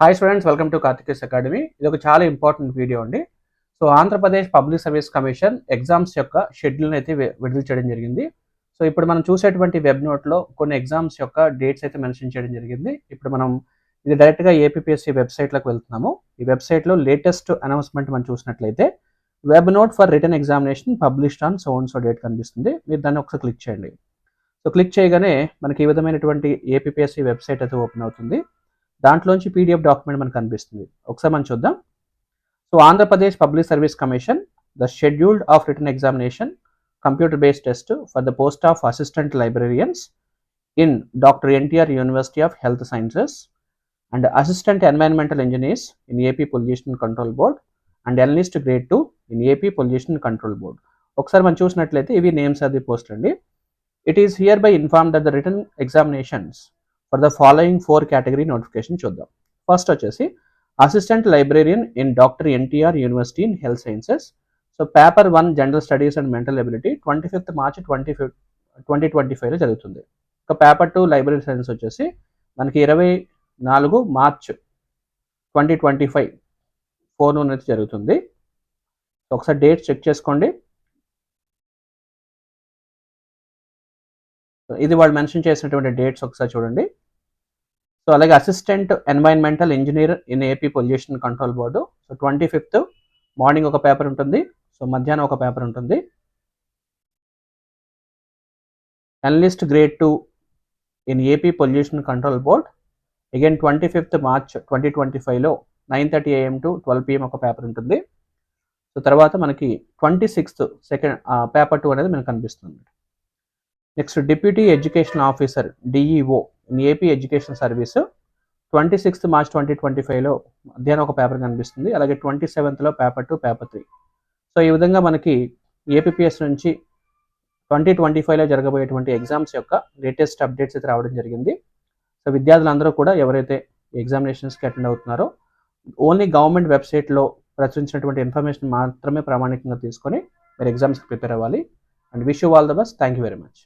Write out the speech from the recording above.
Hi students, welcome to Karthikes academy. ఇది ఒక చాలా ఇంపార్టెంట్ వీడియో అండి. So Andhra Pradesh public service commission exams యొక్క షెడ్యూల్ని అయితే విడుదల చేయడం జరిగింది. సో ఇప్పుడు మనం చూసేటువంటి వెబ్ నోట్లో కొన్ని ఎగ్జామ్స్ యొక్క డేట్స్ అయితే మెన్షన్ చేయడం జరిగింది. ఇప్పుడు మనం ఇది డైరెక్ట్గా ఏపీఎస్సీ వెబ్సైట్లోకి వెళ్తున్నాము. ఈ వెబ్సైట్లో లేటెస్ట్ అనౌన్స్మెంట్ మనం చూసినట్లయితే web note for written examination published on so and so date కనిపిస్తుంది. మీరు దాన్ని ఒకసారి క్లిక్ చేయండి. సో క్లిక్ చేయగానే మనకి ఈ విధమైనటువంటి ఏపీఎస్సీ వెబ్సైట్ అయితే ఓపెన్ అవుతుంది. దాంట్లోంచి పీడిఎఫ్ డాక్యుమెంట్ మనకు కనిపిస్తుంది. ఒకసారి మనం చూద్దాం. So Andhra Pradesh public service commission the scheduled of written examination computer based test for the post of assistant librarians in doctor NTR university of health sciences and assistant environmental engineers in AP pollution control board and analyst grade 2 in AP pollution control board. ఒకసారి మనం చూసినట్లయితే ఇవి names of the post అండి. It is here by inform that the return examinations for the following 4 category notification చూద్దాం. First వచ్చేసి assistant librarian in doctor NTR university in health sciences. So paper 1 general studies and mental ability 25th March 2025లో జరుగుతుంది. ఇక paper 2 library science వచ్చేసి మనకి 24 March 2025 forenoon అయితే జరుగుతుంది. ఒకసారి డేట్ చెక్ చేసుకోండి. ఇది వాళ్ళు మెన్షన్ చేసినటువంటి డేట్స్ ఒకసారి చూడండి. సో అలాగే assistant environmental engineer in AP pollution control board. So 25th morning ఒక పేపర్ ఉంటుంది, సో మధ్యాహ్నం ఒక పేపర్ ఉంటుంది. Analyst grade 2 in AP pollution control board again 25th March 2025లో 9:30 AM to 12 PM ఒక పేపర్ ఉంటుంది. సో తర్వాత మనకి 26th సెకండ్ పేపర్ 2 అనేది మనకు కనిపిస్తుంది. Next deputy education officer DEO in AP education service 26th March 2025లో మధ్యాహ్నం ఒక పేపర్ కనిపిస్తుంది. అలాగే 27thలో పేపర్ 2 పేపర్ 3. సో ఈ విధంగా మనకి ఏపీఎస్ నుంచి 2025లో జరగబోయేటువంటి ఎగ్జామ్స్ యొక్క లేటెస్ట్ అప్డేట్స్ అయితే రావడం జరిగింది. సో విద్యార్థులందరూ కూడా ఎవరైతే ఎగ్జామినేషన్స్కి అటెండ్ అవుతున్నారో ఓన్లీ గవర్నమెంట్ వెబ్సైట్లో ప్రచురించినటువంటి ఇన్ఫర్మేషన్ మాత్రమే ప్రామాణికంగా తీసుకొని మీరు ఎగ్జామ్స్కి ప్రిపేర్ అవ్వాలి. And wish you all the best. Thank you very much.